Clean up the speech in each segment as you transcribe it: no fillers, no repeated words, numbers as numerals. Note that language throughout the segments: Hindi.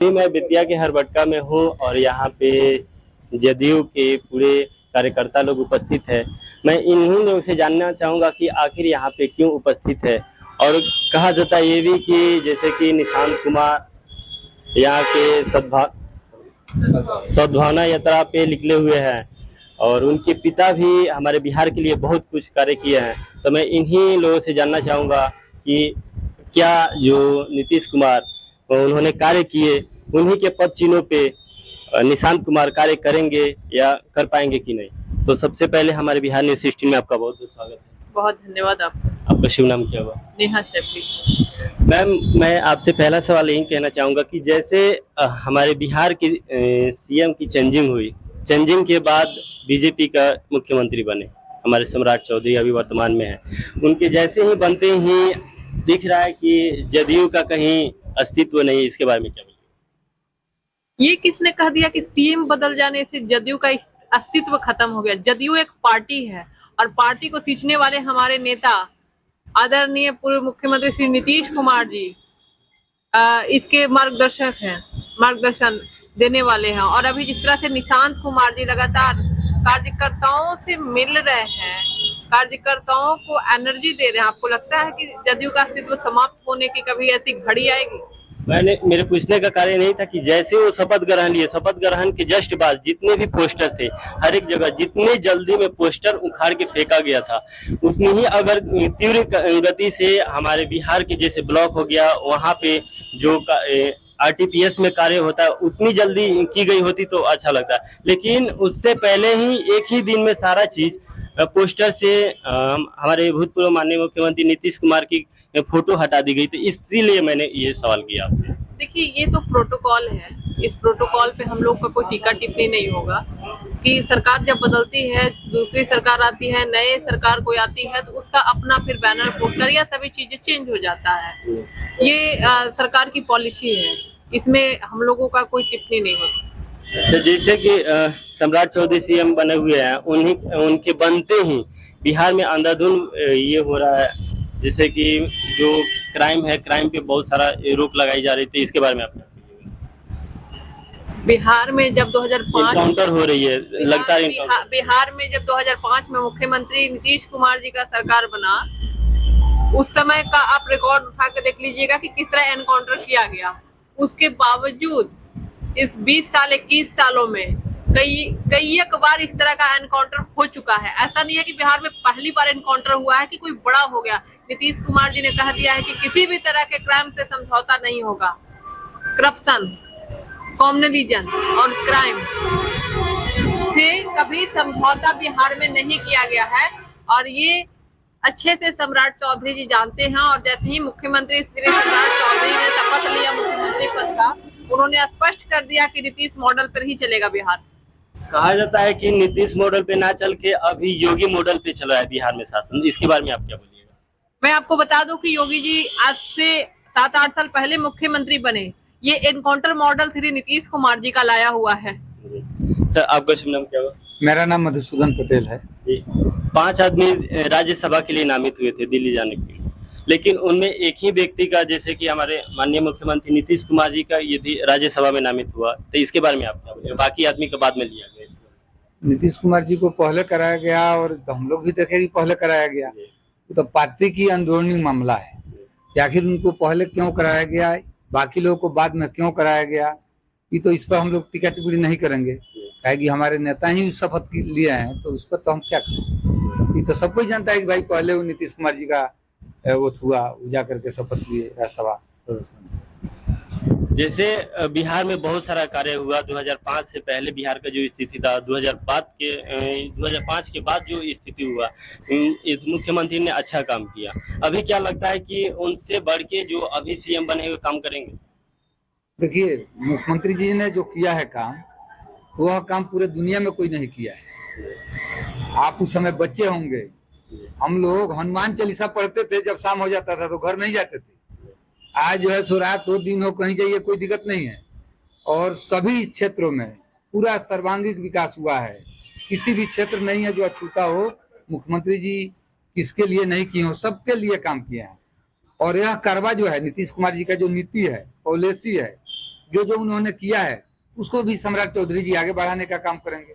मैं बेतिया के हरबट्टा में हूँ और यहाँ पे जदयू के पूरे कार्यकर्ता लोग उपस्थित है। मैं इन्हीं लोगों से जानना चाहूँगा कि आखिर यहाँ पे क्यों उपस्थित है। और कहा जाता है ये भी कि जैसे कि निशांत कुमार यहाँ के सद्भावना यात्रा पे निकले हुए हैं और उनके पिता भी हमारे बिहार के लिए बहुत कुछ कार्य किए हैं। तो मैं इन्हीं लोगों से जानना चाहूँगा कि क्या जो नीतीश कुमार उन्होंने कार्य किए उन्हीं के पद चिन्हों पे निशांत कुमार कार्य करेंगे या कर पाएंगे कि नहीं। तो सबसे पहले हमारे बिहार न्यूज 16 में आपका बहुत बहुत स्वागत है। बहुत धन्यवाद आपका। आपका शुभ नाम क्या हुआ? नेहा शेट्टी। मैम, मैं आपसे पहला सवाल यही कहना चाहूँगा कि जैसे हमारे बिहार की सीएम की चेंजिंग के बाद बीजेपी का मुख्यमंत्री बने हमारे सम्राट चौधरी, अभी वर्तमान में है। उनके जैसे ही बनते ही दिख रहा है कि जदयू का कहीं अस्तित्व नहीं। इसके बारे में क्या बोलिए? ये किसने कह दिया कि सीएम बदल जाने से जदयू का अस्तित्व खत्म हो गया? जदयू एक पार्टी है और पार्टी को सींचने वाले हमारे नेता आदरणीय पूर्व मुख्यमंत्री श्री नीतीश कुमार जी इसके मार्गदर्शन देने वाले हैं। और अभी जिस तरह से निशांत कुमार जी लगातार कार्यकर्ताओं से मिल रहे हैं, कार्यकर्ताओं को एनर्जी दे रहे हैं, आपको लगता है कि जदयू का अस्तित्व समाप्त होने की कभी ऐसी घड़ी आएगी? मेरे पूछने का कार्य नहीं था कि जैसे वो शपथ ग्रहण के जस्ट बाद जितने भी पोस्टर थे, हर एक जगह जितने जल्दी में पोस्टर उखाड़ के फेंका गया था, उतनी ही अगर तीव्र गति से हमारे बिहार के जैसे ब्लॉक हो गया वहाँ पे जो आरटीपीएस में कार्य होता है उतनी जल्दी की गई होती तो अच्छा लगता। लेकिन उससे पहले ही एक ही दिन में सारा चीज पोस्टर से हमारे भूतपूर्व माननीय मुख्यमंत्री नीतीश कुमार की फोटो हटा दी गई। तो इसीलिए मैंने ये सवाल किया आपसे। देखिए, ये तो प्रोटोकॉल है, इस प्रोटोकॉल पे हम लोग का कोई टीका टिप्पणी नहीं होगा कि सरकार जब बदलती है, दूसरी सरकार आती है, नए सरकार कोई आती है तो उसका अपना फिर बैनर पोस्टर या सभी चीजें चेंज हो जाता है। ये सरकार की पॉलिसी है, इसमें हम लोगों का कोई टिप्पणी नहीं हो सकता। तो जैसे कि सम्राट चौधरी सीएम बने हुए हैं, उनके बनते ही बिहार में अंधाधुंध ये हो रहा है, जैसे कि जो क्राइम पे बहुत सारा रोक लगाई जा रही थी। इसके बारे में आप बिहार में जब 2005 काउंटर हो रही है, लगता है बिहार में जब 2005 में मुख्यमंत्री नीतीश कुमार जी का सरकार बना, उस समय का आप रिकॉर्ड उठा के देख लीजिएगा कि किस तरह एनकाउंटर किया गया। उसके बावजूद इस 21 सालों में कई एक बार इस तरह का एनकाउंटर हो चुका है। ऐसा नहीं है कि बिहार में पहली बार एनकाउंटर हुआ है कि कोई बड़ा हो गया। नीतीश कुमार जी ने कह दिया है कि किसी भी तरह के क्राइम से समझौता नहीं होगा। करप्शन, कम्युनलिज्म और क्राइम से कभी समझौता बिहार में नहीं किया गया है और ये अच्छे से सम्राट चौधरी जी जानते हैं। और जैसे ही मुख्यमंत्री श्री सम्राट चौधरी ने शपथ लिया मुख्यमंत्री पद का, उन्होंने स्पष्ट कर दिया कि नीतीश मॉडल पर ही चलेगा बिहार। कहा जाता है कि नीतीश मॉडल पे ना चल के अभी योगी मॉडल पे चल रहा है बिहार में शासन। इसके बारे में आप क्या बोलिएगा? मैं आपको बता दूं कि योगी जी आज से 7-8 साल पहले मुख्यमंत्री बने। ये एनकाउंटर मॉडल श्री नीतीश कुमार जी का लाया हुआ है। सर, आपका शुभ नाम क्या हुआ? मेरा नाम मधुसूदन पटेल है जी। 5 आदमी राज्यसभा के लिए नामित हुए थे दिल्ली जाने के लिए, लेकिन उनमें एक ही व्यक्ति का, जैसे कि हमारे माननीय मुख्यमंत्री नीतीश कुमार जी का यदि राज्यसभा में नामित हुआ, तो इसके बारे में आप क्या बोलिए? बाकी आदमी को बाद में लिया गया। नीतीश कुमार जी को पहले कराया गया और तो हम लोग भी देखे कि पहले कराया गया। तो पार्टी की अंदरूनी मामला है कि आखिर उनको पहले क्यों कराया गया, बाकी लोगों को बाद में क्यों कराया गया। ये तो इस पर हम लोग टीका टिप्पणी नहीं करेंगे, कहेगी हमारे नेता ही शपथ लिए हैं तो उस पर तो हम क्या करें। ये तो सब कोई जानता है कि भाई पहले वो नीतीश कुमार जी का वो हुआ, जा करके शपथ लिए राज्यसभा सदस्य। जैसे बिहार में बहुत सारा कार्य हुआ 2005 से पहले। बिहार का जो स्थिति था 2005 के बाद जो स्थिति हुआ, मुख्यमंत्री ने अच्छा काम किया। अभी क्या लगता है कि उनसे बढ़ के जो अभी सीएम बने हुए काम करेंगे? देखिए, मुख्यमंत्री जी ने जो किया है काम, वह काम पूरे दुनिया में कोई नहीं किया है। आप उस समय बच्चे होंगे, हम लोग हनुमान चालीसा पढ़ते थे, जब शाम हो जाता था तो घर नहीं जाते थे। आज जो है सो रात 2 दिन हो कहीं जाइए कोई दिक्कत नहीं है। और सभी क्षेत्रों में पूरा सर्वांगीण विकास हुआ है। किसी भी क्षेत्र नहीं है जो अछूता हो। मुख्यमंत्री जी किसके लिए नहीं किए हो, सबके लिए काम किए हैं। और यह कार्रवाई जो है नीतीश कुमार जी का जो नीति है, पॉलिसी है, जो जो उन्होंने किया है उसको भी सम्राट चौधरी जी आगे बढ़ाने का काम करेंगे।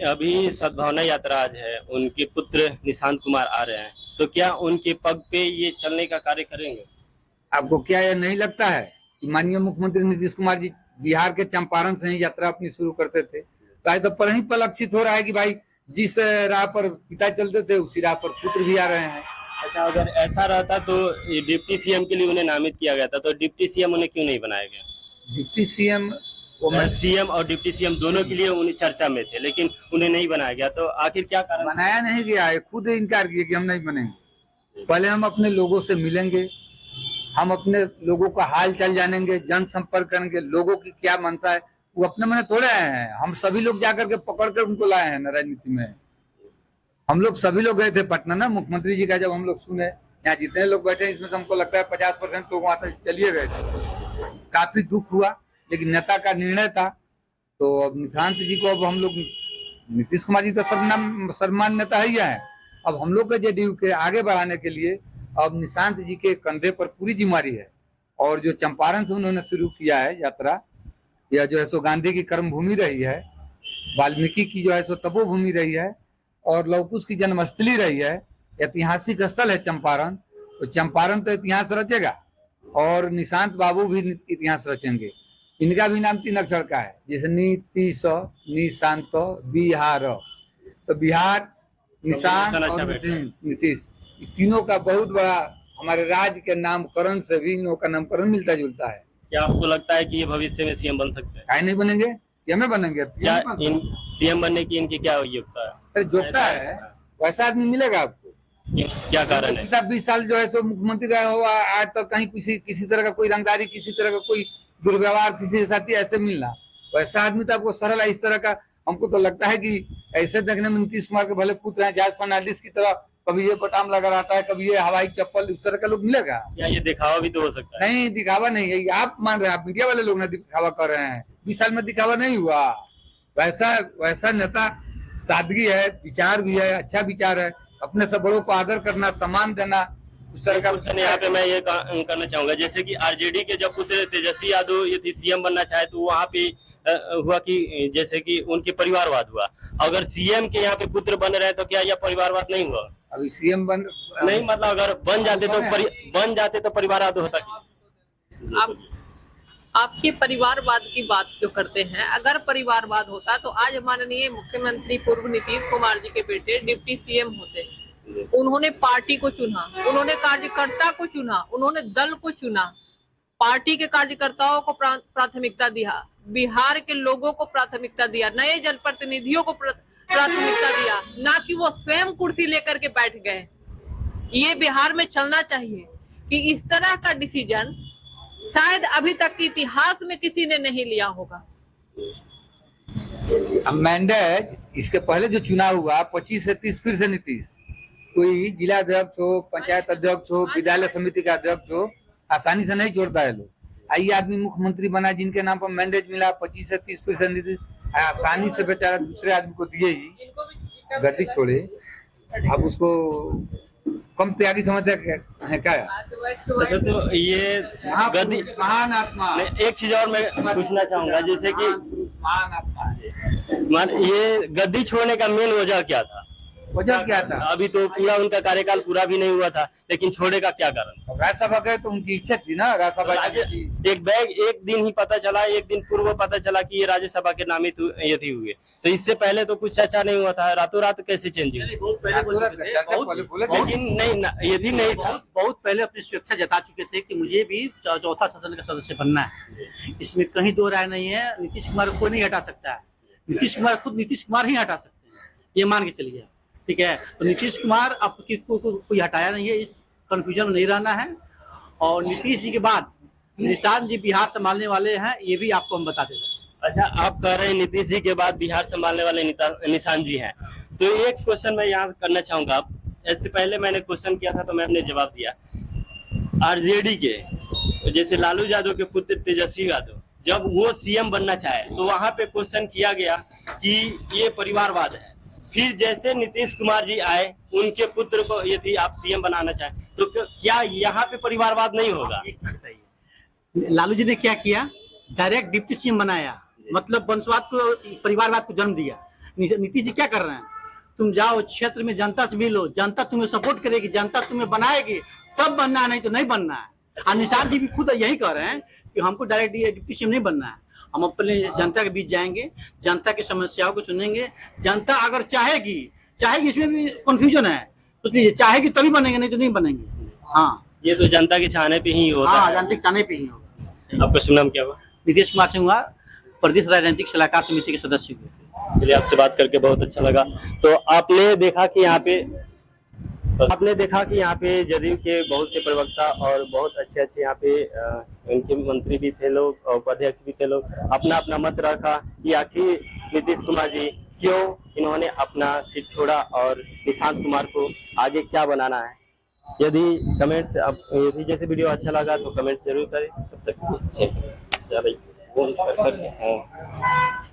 अभी सद्भावना यात्रा आज है, उनके पुत्र निशांत कुमार आ रहे हैं, तो क्या उनके पग पे ये चलने का कार्य करेंगे? आपको क्या यह नहीं लगता है कि माननीय मुख्यमंत्री नीतीश कुमार जी बिहार के चंपारण से ही यात्रा अपनी शुरू करते थे, तो आज तो पर ही परिलक्षित हो रहा है कि भाई जिस राह पर पिता चलते थे उसी राह पर पुत्र भी आ रहे हैं। अच्छा, अगर ऐसा रहता तो डिप्टी सीएम के लिए उन्हें नामित किया गया था, तो डिप्टी सीएम उन्हें क्यों नहीं बनाया गया? डिप्टी सीएम सीएम और डिप्टी सीएम दोनों के लिए उन्हें चर्चा में थे, लेकिन उन्हें नहीं बनाया गया, तो आखिर क्या कारण? बनाया नहीं गया है, खुद इनकार किए कि हम नहीं बनेंगे। पहले हम अपने लोगों से मिलेंगे, हम अपने लोगों का हाल चाल जानेंगे, जनसंपर्क करेंगे, लोगों की क्या मनसा है वो अपने मन थोड़े आए हैं। हम सभी लोग जाकर के पकड़ कर उनको लाए हैं। राजनीति में हम लोग सभी लोग गए थे पटना ना, मुख्यमंत्री जी का जब हम लोग सुने, यहाँ जितने लोग बैठे इसमें से हमको लगता है 50% लोग वहां तक चलिए गए थे। काफी दुख हुआ, लेकिन नेता का निर्णय था। तो अब निशांत जी को अब हम लोग, नीतीश कुमार जी तो सर्वमान्य नेता ही है, अब हम लोग के जेडीयू के आगे बढ़ाने के लिए अब निशांत जी के कंधे पर पूरी जिम्मेदारी है। और जो चंपारण से उन्होंने शुरू किया है यात्रा, यह जो है सो गांधी की कर्म भूमि रही है, वाल्मीकि की जो है सो तपोभूमि रही है, और लवकुश की जन्मस्थली रही है, ऐतिहासिक स्थल है चंपारण। तो चंपारण तो इतिहास रचेगा और निशांत बाबू भी इतिहास रचेंगे। इनका भी नाम 3 अक्षर का है, जैसे नीतीश, निशांत, बिहार। तो बिहार, निशांत और नीतीश, तीनों का बहुत बड़ा हमारे राज्य के नामकरण से भी इन लोगों का नामकरण मिलता जुलता है। क्या आपको लगता है कि ये भविष्य में सीएम बन सकते हैं? काहे नहीं बनेंगे, सीएम बनेंगे। क्या इन सीएम बनने की इनकी क्या योग्यता है? अरे जोता है वैसा आदमी मिलेगा आपको। क्या कारण है? 20 साल जो है सो मुख्यमंत्री रहे हो, आज तक कहीं किसी तरह का कोई रंगदारी, किसी तरह का कोई दुर्व्यवहार किसी के साथ ऐसे मिलना, वैसा आदमी तो आपको सरल है। इस तरह का हमको तो लगता है कि ऐसे देखने में नीतीश कुमार के भले पुत्र हैं, जॉर्ज फर्नांडिस की तरह, कभी ये बटाम लगा रहता है, कभी ये हवाई चप्पल, इस तरह का लोग मिलेगा? या ये दिखावा भी तो हो सकता है? नहीं, दिखावा नहीं है, आप मान रहे हैं, आप मीडिया वाले लोग ना दिखावा कर रहे हैं। 20 साल में दिखावा नहीं हुआ। वैसा नेता सादगी है, विचार भी है, अच्छा विचार है, अपने से बड़ों को आदर करना, सम्मान देना, उस तरह का क्वेश्चन यहाँ पे मैं ये करना चाहूंगा, जैसे कि आरजेडी के जब पुत्र तेजस्वी यादव यदि सीएम बनना चाहे तो वहाँ पे हुआ कि जैसे कि उनके परिवारवाद हुआ। अगर सीएम के यहाँ पे पुत्र बन रहे तो क्या यह परिवारवाद नहीं हुआ? अभी सीएम नहीं, मतलब अगर बन जाते तो परिवारवाद होता क्या? आपके परिवारवाद की बात जो करते हैं, अगर परिवारवाद होता तो आज माननीय मुख्यमंत्री पूर्व नीतीश कुमार जी के बेटे डिप्टी सीएम होते। उन्होंने पार्टी को चुना, उन्होंने कार्यकर्ता को चुना, उन्होंने दल को चुना, पार्टी के कार्यकर्ताओं को प्राथमिकता दिया, बिहार के लोगों को प्राथमिकता दिया, नए जनप्रतिनिधियों को प्राथमिकता दिया, ना कि वो स्वयं कुर्सी लेकर के बैठ गए। ये बिहार में चलना चाहिए कि इस तरह का डिसीजन शायद अभी तक के इतिहास में किसी ने नहीं लिया होगा। मैंडेज इसके पहले जो चुनाव हुआ 25 से 30 फिर से नीतीश, कोई जिला अध्यक्ष हो, पंचायत अध्यक्ष हो, विद्यालय समिति का अध्यक्ष हो, आसानी से नहीं छोड़ता है लोग। आइए आदमी मुख्यमंत्री बना जिनके नाम पर मैंडेज मिला 25 से 30 फिर से नीतीश, आसानी से बेचारा दूसरे आदमी को दिए ही गद्दी छोड़े। अब उसको कम त्यागी समझते है क्या? अच्छा, तो ये गद्दी महान आत्मा। एक चीज और मैं पूछना चाहूंगा, जैसे कि महान आत्मा है। ये गद्दी छोड़ने का मेन वजह क्या था? वजह क्या था? अभी तो पूरा उनका कार्यकाल पूरा भी नहीं हुआ था, लेकिन छोड़े का क्या कारण? राज्यसभा गए तो उनकी इच्छा थी ना, राज्यसभा एक दिन ही पता चला, एक दिन पूर्व पता चला कि ये राज्यसभा के नामित यदि हुए, तो इससे पहले तो कुछ चर्चा नहीं हुआ था, रातों रात कैसे चेंज हुआ? लेकिन नहीं, यदि नहीं था, बहुत पहले अपनी स्वेच्छा जता चुके थे कि मुझे भी चौथा सदन का सदस्य बनना है। इसमें कहीं दो राय नहीं है। नीतीश कुमार को कोई नहीं हटा सकता है, नीतीश कुमार खुद नीतीश कुमार ही हटा सकते हैं, ये मान के चलिए, ठीक है। तो नीतीश कुमार अब कोई हटाया नहीं है, इस कंफ्यूजन में नहीं रहना है। और नीतीश जी के बाद निशांत जी बिहार संभालने वाले हैं, ये भी आपको हम बता देते हैं। अच्छा, आप कह रहे हैं नीतीश जी के बाद बिहार संभालने वाले निशांत जी हैं, तो एक क्वेश्चन मैं यहाँ करना चाहूंगा। ऐसे पहले मैंने क्वेश्चन किया था तो मैंने जवाब दिया। आरजेडी के जैसे लालू यादव के पुत्र तेजस्वी यादव जब वो सीएम बनना चाहे तो वहां पे क्वेश्चन किया गया कि ये परिवारवाद है। फिर जैसे नीतीश कुमार जी आए, उनके पुत्र को यदि आप सीएम बनाना चाहें तो क्या यहाँ पे परिवारवाद नहीं होगा? लालू जी ने क्या किया, डायरेक्ट डिप्टी सीएम बनाया, मतलब वंशवाद को, परिवारवाद को जन्म दिया। नीतीश जी क्या कर रहे हैं, तुम जाओ क्षेत्र में जनता से मिलो, जनता तुम्हें सपोर्ट करेगी, जनता तुम्हें बनाएगी, तब बनना है, नहीं तो नहीं बनना है। और निषाद जी भी खुद यही कह रहे हैं कि हमको डायरेक्ट डिप्टी सीएम नहीं बनना है, हम अपने जनता के बीच जाएंगे, जनता की समस्याओं को सुनेंगे। जनता अगर चाहेगी, इसमें भी कंफ्यूजन है, तो चाहेगी तभी बनेंगे, नहीं तो नहीं बनेंगे। हाँ, ये तो जनता के चाहने पे ही होता हाँ, है। जनता के चाहने पे ही होगा। आपका शुभ नाम क्या हुआ? नीतीश कुमार सिंह हुआ, प्रदेश राजनीतिक सलाहकार समिति के सदस्य हुए। चलिए, आपसे बात करके बहुत अच्छा लगा। तो आपने देखा कि यहाँ पे जदयू के बहुत से प्रवक्ता और बहुत अच्छे यहाँ पे इनके मंत्री भी थे लोग, और उपाध्यक्ष भी थे लोग, अपना अपना मत रखा कि आखिर नीतीश कुमार जी क्यों इन्होंने अपना सीट छोड़ा और निशांत कुमार को आगे क्या बनाना है। यदि जैसे वीडियो अच्छा लगा तो कमेंट्स जरूर करें। तब तक